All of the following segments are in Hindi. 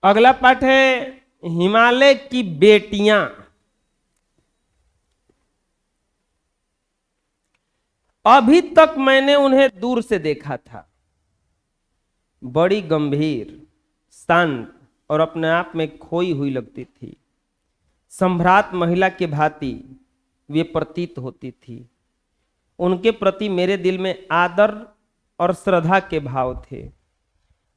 अगला पाठ है हिमालय की बेटियां। अभी तक मैंने उन्हें दूर से देखा था, बड़ी गंभीर, शांत और अपने आप में खोई हुई लगती थी। सम्भ्रात महिला के भांति वे प्रतीत होती थी। उनके प्रति मेरे दिल में आदर और श्रद्धा के भाव थे।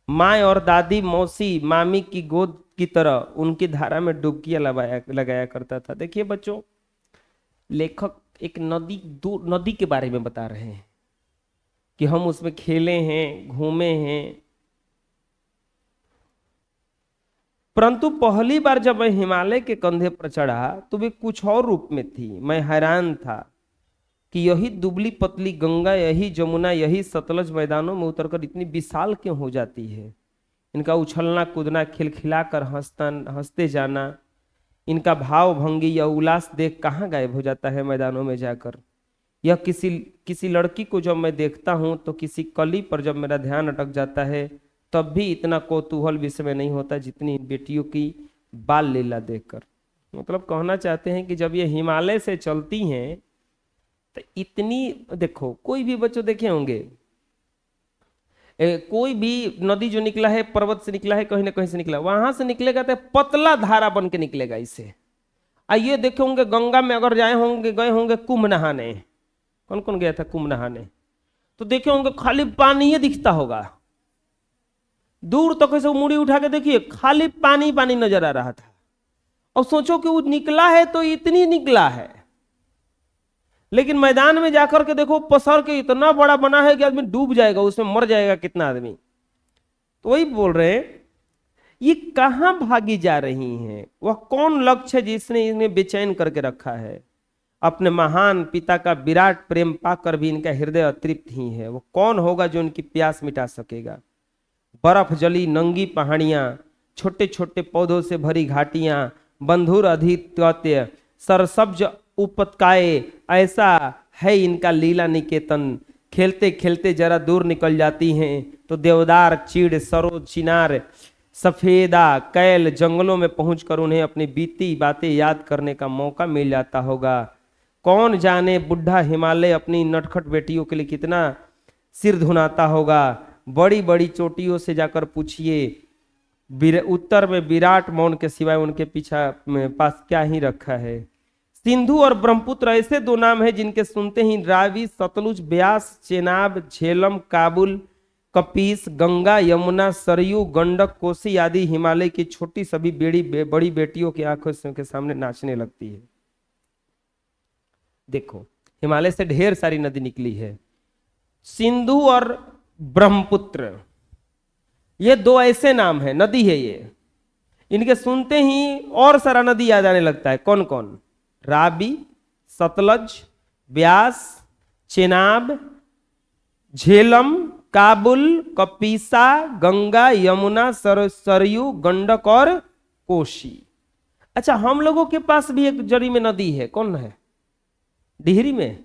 माँ और दादी, मौसी, मामी की गोद की तरह उनकी धारा में डुबकियां लगाया करता था। देखिए बच्चों, लेखक एक नदी के बारे में बता रहे हैं कि हम उसमें खेले हैं, घूमे हैं। परंतु पहली बार जब मैं हिमालय के कंधे पर चढ़ा तो वे कुछ और रूप में थी। मैं हैरान था कि यही दुबली पतली गंगा, यही जमुना, यही सतलज मैदानों में उतरकर इतनी विशाल क्यों हो जाती है। इनका उछलना कूदना, खिलखिलाकर हंसते जाना, इनका भाव भंगी या उल्लास देख कहाँ गायब हो जाता है मैदानों में जाकर। यह किसी लड़की को जब मैं देखता हूँ तो किसी कली पर जब मेरा ध्यान अटक जाता है तब भी इतना कौतूहल विषय में नहीं होता जितनी बेटियों की बाल लीला देखकर। मतलब कहना चाहते हैं कि जब ये हिमालय से चलती हैं तो इतनी, देखो कोई भी बच्चों देखे होंगे, कोई भी नदी जो निकला है पर्वत से निकला है, कहीं ना कहीं से निकला, वहां से निकलेगा तो पतला धारा बन के निकलेगा इससे। आइए देखे होंगे गंगा में अगर गए होंगे कुंभ नहाने, कौन कौन गया था कुंभ नहाने, तो देखे होंगे खाली पानी ही दिखता होगा। दूर तक ऐसे मुड़ी उठा के देखिए, खाली पानी पानी नजर आ रहा था। और सोचो कि वो निकला है तो इतनी निकला है, लेकिन मैदान में जाकर के देखो पसर के इतना बड़ा बना है कि आदमी डूब जाएगा, उसमें मर जाएगा कितना आदमी। तो वही बोल रहे हैं, ये कहां भागी जा रही हैं, वह कौन लक्ष्य है जिसने इन्हें बेचैन करके रखा है। अपने महान पिता का विराट प्रेम पाकर भी इनका हृदय अतृप्त ही है। वो कौन होगा जो इनकी प्यास मिटा सकेगा। बर्फ जली नंगी पहाड़ियां, छोटे छोटे पौधों से भरी घाटियां, बंधुर अधित्य, सरसब्ज उपत्यकाएं, ऐसा है इनका लीला निकेतन। खेलते खेलते जरा दूर निकल जाती हैं तो देवदार, चीड़, सरोज, चिनार, सफेदा, कैल जंगलों में पहुंचकर उन्हें अपनी बीती बातें याद करने का मौका मिल जाता होगा। कौन जाने बुढ़ा हिमालय अपनी नटखट बेटियों के लिए कितना सिर धुनाता होगा। बड़ी बड़ी चोटियों से जाकर पूछिए, उत्तर में विराट मौन के सिवाय उनके पीछा में पास क्या ही रखा है। सिंधु और ब्रह्मपुत्र ऐसे दो नाम हैं जिनके सुनते ही रावी, सतलुज, ब्यास, चेनाब, झेलम, काबुल, कपीस, गंगा, यमुना, सरयू, गंडक, कोसी आदि हिमालय की छोटी सभी बड़ी बेटियों की आंखों के सामने नाचने लगती है। देखो हिमालय से ढेर सारी नदी निकली है, सिंधु और ब्रह्मपुत्र, ये दो ऐसे नाम है, नदी है ये। इनके सुनते ही और सारा नदी याद आने लगता है। कौन कौन? रावी, सतलज, ब्यास, चेनाब, झेलम, काबुल, कपीसा, गंगा, यमुना, सरयू, गंडक और कोसी। अच्छा, हम लोगों के पास भी एक जड़ी में नदी है, कौन है? डिहरी में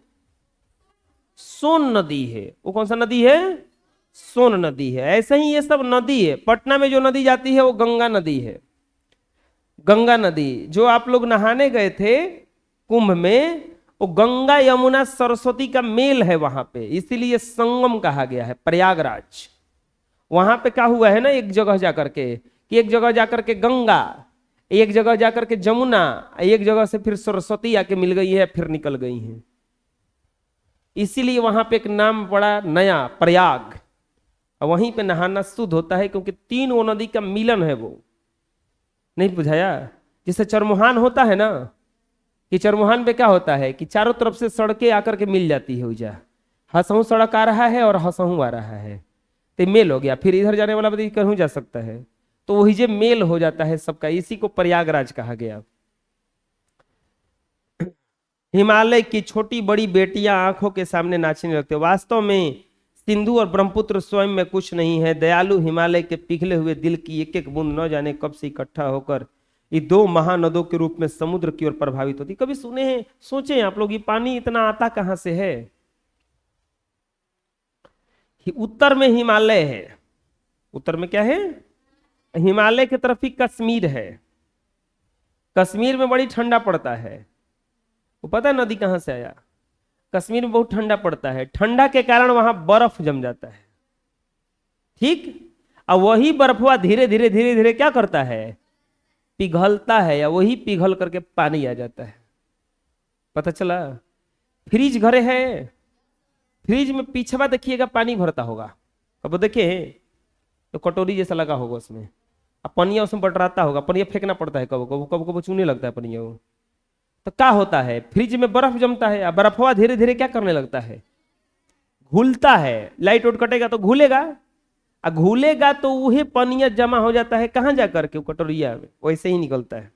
सोन नदी है। वो कौन सा नदी है? सोन नदी है। ऐसे ही ये सब नदी है। पटना में जो नदी जाती है वो गंगा नदी है। गंगा नदी जो आप लोग नहाने गए थे कुंभ में, वो गंगा यमुना सरस्वती का मेल है वहां पे, इसीलिए संगम कहा गया है, प्रयागराज। वहां पे क्या हुआ है ना, एक जगह जाकर के, कि एक जगह जाकर के गंगा, एक जगह जाकर के जमुना, एक जगह से फिर सरस्वती आके मिल गई है, फिर निकल गई है। इसीलिए वहां पे एक नाम पड़ा नया, प्रयाग। वहीं पे नहाना शुद्ध होता है क्योंकि तीन वो नदी का मिलन है। वो नहीं बुझाया? जैसे चरमोहान होता है ना, कि चरमोहान पे क्या होता है कि चारों तरफ से सड़कें आकर के मिल जाती है। उजा हंसहू सड़क आ रहा है और हंसहू आ रहा है, तो मेल हो गया। फिर इधर जाने वाला भी कहीं जा सकता है, तो वही जे मेल हो जाता है सबका, इसी को प्रयागराज कहा गया। हिमालय की छोटी बड़ी बेटियां आंखों के सामने नाचने लगते। वास्तव में सिंधु और ब्रह्मपुत्र स्वयं में कुछ नहीं है। दयालु हिमालय के पिघले हुए दिल की एक एक बूंद न जाने कब से इकट्ठा होकर ये दो महानदों के रूप में समुद्र की ओर प्रभावित होती। कभी सुने हैं, सोचे आप लोग, ये पानी इतना आता कहां से है? उत्तर में हिमालय है। उत्तर में क्या है? हिमालय की तरफ ही कश्मीर है। कश्मीर में बड़ी ठंडा पड़ता है। वो पता है नदी कहां से आया? कश्मीर में बहुत ठंडा पड़ता है, ठंडा के कारण वहां बर्फ जम जाता है। ठीक, और वही बर्फवा धीरे धीरे धीरे धीरे क्या करता है? पिघलता है, या वही पिघल करके पानी आ जाता है। पता चला? फ्रिज घरे है, फ्रिज में पीछवा देखिएगा पानी भरता होगा, कब देखे तो कटोरी जैसा लगा होगा उसमें, अब पनिया उसमें बटराता होगा, पनिया फेंकना पड़ता है, कब कब कब कब चूने लगता है पनिया वो। तो क्या होता है? फ्रिज में बर्फ जमता है, अब बर्फवा धीरे धीरे क्या करने लगता है? घुलता है। लाइट उठ कटेगा तो घुलेगा, और घुलेगा तो वही पनिया जमा हो जाता है कहां जाकर के? कटोरिया में, वैसे ही निकलता है।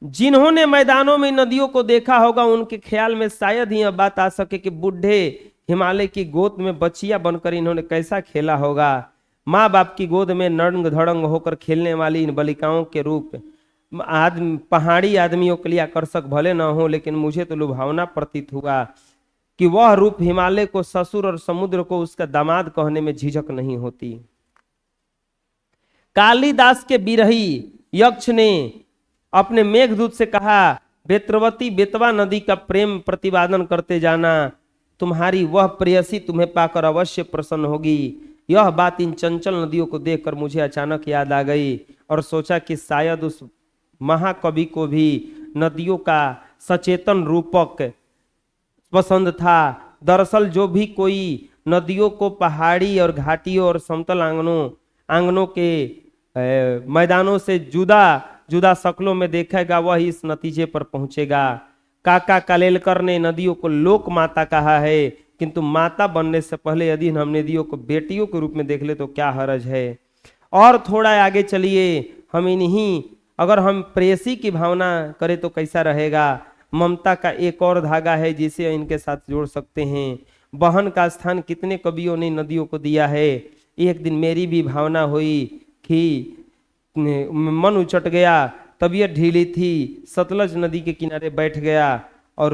जिन्होंने मैदानों में नदियों को देखा होगा उनके ख्याल में शायद ही यह बात आ सके कि बूढ़े हिमालय की गोद में बच्चियां बनकर इन्होंने कैसा खेला होगा। माँ बाप की गोद में नड़ंग धड़ंग होकर खेलने वाली इन बालिकाओं के रूप पहाड़ी आदमियों के लिए आकर्षक भले न हो, लेकिन मुझे तो लुभावना प्रतीत हुआ कि वह रूप हिमालय को ससुर और समुद्र को उसका दामाद कहने में झिझक नहीं होती। कालिदास के बिरही यक्ष ने अपने मेघदूत से कहा, बेत्रवती बेतवा नदी का प्रेम प्रतिपादन करते जाना, तुम्हारी वह प्रेयसी तुम्हें पाकर अवश्य प्रसन्न होगी। यह बात इन चंचल नदियों को देखकर मुझे अचानक याद आ गई और सोचा कि शायद उस महाकवि को भी नदियों का सचेतन रूपक पसंद था। दरअसल जो भी कोई नदियों को पहाड़ी और घाटियों और समतल आंगनों के मैदानों से जुदा जुदा शक्लों में देखेगा, वह इस नतीजे पर पहुंचेगा। काका कालेलकर ने नदियों को लोक माता कहा है, किंतु माता बनने से पहले यदि हम नदियों को बेटियों के रूप में देख ले तो क्या हर्ज है। और थोड़ा आगे चलिए, हम इन्हीं अगर हम प्रेयसी की भावना करें तो कैसा रहेगा। ममता का एक और धागा है जिसे इनके साथ जोड़ सकते हैं। बहन का स्थान कितने कवियों ने नदियों को दिया है। एक दिन मेरी भी भावना हुई कि मन उचट गया, तबीयत ढीली थी, सतलज नदी के किनारे बैठ गया और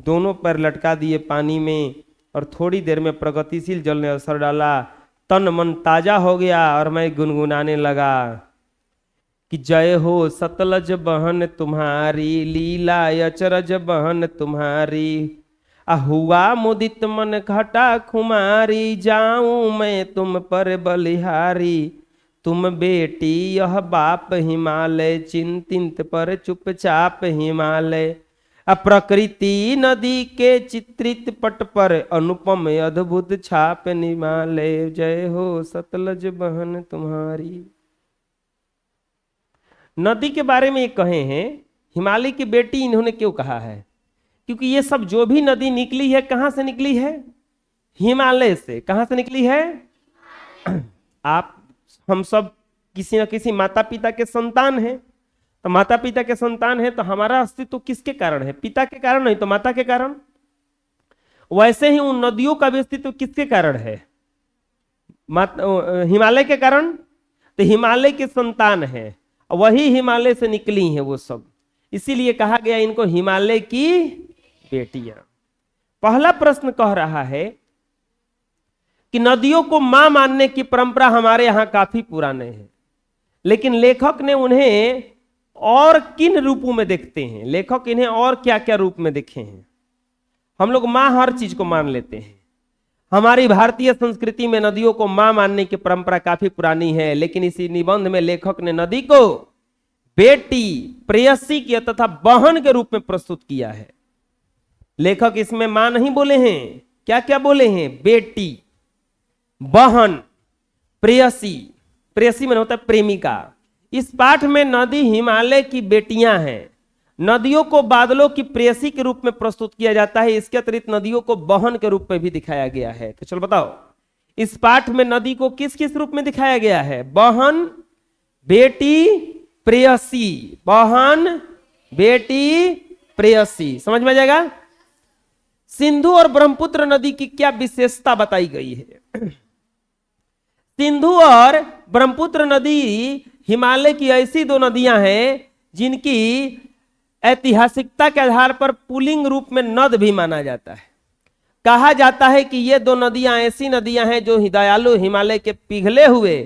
दोनों पैर लटका दिए पानी में, और थोड़ी देर में प्रगतिशील जल ने असर डाला, तन मन ताजा हो गया और मैं गुनगुनाने लगा कि जय हो सतलज बहन तुम्हारी, लीला अचरज बहन तुम्हारी, हुआ मुदित मन घटा खुमारी, जाऊं मैं तुम पर बलिहारी, तुम बेटी यह बाप हिमालय, चिंतित पर चुपचाप हिमालय, प्रकृति नदी के चित्रित पट पर अनुपम अद्भुत छाप निमालय, जय हो सतलज बहन तुम्हारी। नदी के बारे में ये कहे हैं, हिमालय की बेटी इन्होंने क्यों कहा है? क्योंकि ये सब जो भी नदी निकली है कहां से निकली है? हिमालय से। कहां से निकली है? आप हम सब किसी न किसी माता पिता के संतान हैं, तो माता पिता के संतान हैं तो हमारा अस्तित्व किसके कारण है? पिता के कारण, नहीं तो माता के कारण। वैसे ही उन नदियों का भी अस्तित्व किसके कारण है? हिमालय के कारण। तो हिमालय के संतान है, वही हिमालय से निकली हैं वो सब, इसीलिए कहा गया इनको हिमालय की बेटियां। पहला प्रश्न कह रहा है कि नदियों को मां मानने की परंपरा हमारे यहां काफी पुराने है, लेकिन लेखक ने उन्हें और किन रूपों में देखते हैं? लेखक इन्हें और क्या क्या रूप में देखे हैं? हम लोग मां हर चीज को मान लेते हैं। हमारी भारतीय संस्कृति में नदियों को मां मानने की परंपरा काफी पुरानी है, लेकिन इसी निबंध में लेखक ने नदी को बेटी, प्रेयसी की तथा बहन के रूप में प्रस्तुत किया है। लेखक इसमें मां नहीं बोले हैं, क्या क्या बोले हैं? बेटी, बहन, प्रेयसी। प्रेयसी में होता है प्रेमिका। इस पाठ में नदी हिमालय की बेटियां हैं। नदियों को बादलों की प्रेयसी के रूप में प्रस्तुत किया जाता है। इसके अतिरिक्त नदियों को बहन के रूप में भी दिखाया गया है। तो चलो बताओ, इस पाठ में नदी को किस किस रूप में दिखाया गया है? बहन, बेटी, प्रेयसी। बहन, बेटी, प्रेयसी। समझ में आ जाएगा? सिंधु और ब्रह्मपुत्र नदी की क्या विशेषता बताई गई है? सिंधु और ब्रह्मपुत्र नदी हिमालय की ऐसी दो नदियां हैं जिनकी ऐतिहासिकता के आधार पर पुल्लिंग रूप में नद भी माना जाता है। कहा जाता है कि ये दो नदियां ऐसी नदियां हैं जो दयालु हिमालय के पिघले हुए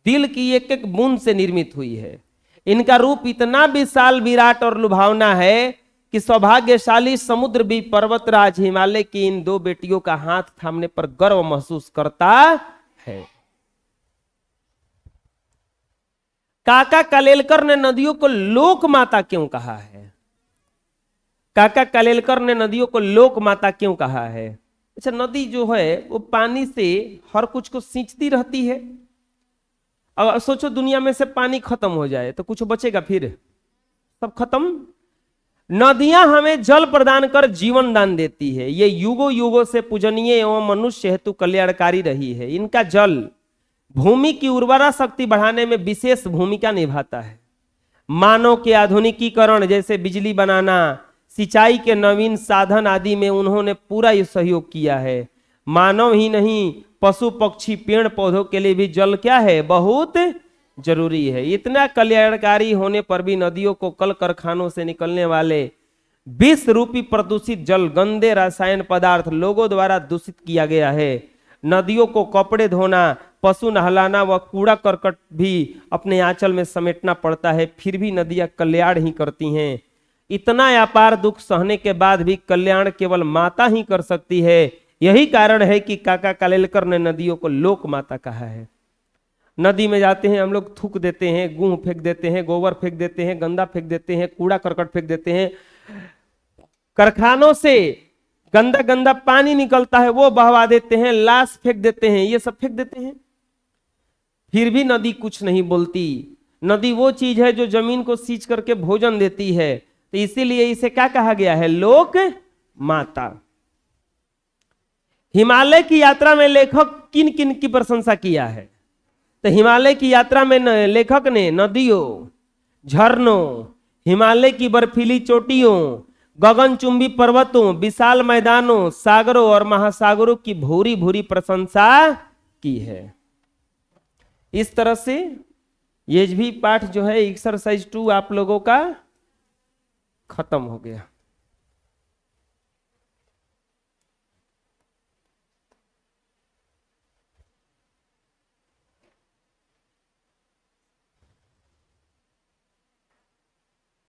दिल की एक एक बूंद से निर्मित हुई है। इनका रूप इतना विशाल, विराट और लुभावना है कि सौभाग्यशाली समुद्र भी पर्वतराज हिमालय की इन दो बेटियों का हाथ थामने पर गर्व महसूस करता है। काका कालेलकर ने नदियों को लोक माता क्यों कहा है? काका कालेलकर ने नदियों को लोक माता क्यों कहा है? अच्छा, नदी जो है वो पानी से हर कुछ को सींचती रहती है। अब सोचो दुनिया में से पानी खत्म हो जाए तो कुछ बचेगा? फिर सब खत्म। नदियां हमें जल प्रदान कर जीवन दान देती है। ये युगों युगों से पूजनीय एवं मनुष्य हेतु कल्याणकारी रही है। इनका जल भूमि की उर्वरा शक्ति बढ़ाने में विशेष भूमिका निभाता है। मानव के आधुनिकीकरण जैसे बिजली बनाना, सिंचाई के नवीन साधन आदि में उन्होंने पूरा ये सहयोग किया है। मानव ही नहीं, पशु पक्षी पेड़ पौधों के लिए भी जल क्या है? बहुत जरूरी है। इतना कल्याणकारी होने पर भी नदियों को कल कारखानों से निकलने वाले विष रूपी प्रदूषित जल, गंदे रासायन पदार्थ लोगों द्वारा दूषित किया गया है। नदियों को कपड़े धोना, पशु नहलाना व कूड़ा करकट भी अपने आंचल में समेटना पड़ता है, फिर भी नदियां कल्याण ही करती हैं। इतना अपार दुख सहने के बाद भी कल्याण केवल माता ही कर सकती है। यही कारण है कि काका कालेलकर ने नदियों को लोक माता कहा है। नदी में जाते हैं हम लोग, थूक देते हैं, गुह फेंक देते हैं, गोबर फेंक देते हैं, गंदा फेंक देते हैं, कूड़ा करकट फेंक देते हैं। कारखानों से गंदा गंदा पानी निकलता है वो बहवा देते हैं, लाश फेंक देते हैं, ये सब फेंक देते हैं, फिर भी नदी कुछ नहीं बोलती। नदी वो चीज है जो जमीन को सींच करके भोजन देती है, तो इसीलिए इसे क्या कहा गया है? लोक माता। हिमालय की यात्रा में लेखक किन किन की प्रशंसा किया है? तो हिमालय की यात्रा में लेखक ने नदियों, झरनों, हिमालय की बर्फीली चोटियों, गगनचुंबी पर्वतों, विशाल मैदानों, सागरों और महासागरों की भूरी भूरी प्रशंसा की है। इस तरह से ये भी पाठ जो है एक्सरसाइज 2 आप लोगों का खत्म हो गया।